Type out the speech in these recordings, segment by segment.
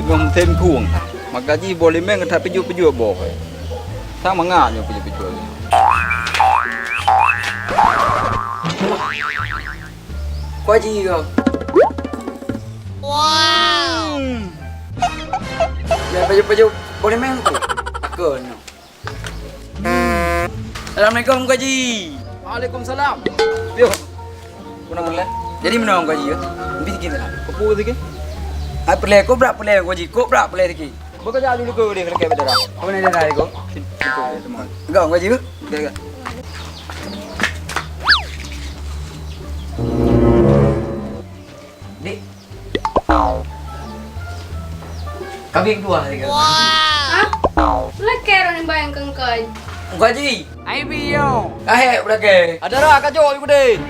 ngom thêm khuông maka ji boleh meng tak peju boh sang manganya peju Kau ji kau. Wow. Ya peju boleh main tu. Takkan. Assalamualaikum Kau Ji. Waalaikumsalam yo kuna boleh Jadi mana Kau Ji? Lebih sikit lah. kepu sikit Pelai kau berapa pelai Kau Ji? Kau berapa pelai sikit? bekerja dulu ke dia kalau bedara Kau mana dah kau? teman Kau Kau Ji? dekat Dik. Kami dua hari ke? Hah? Lekero ni bayangkan kau. Kau Ji. Ai bio. Belakang. ada rak kajo ibu deh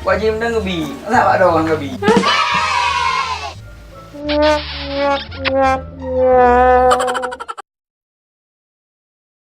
Kau Ji menang ngebi. Tak ada orang ngebi. Wow.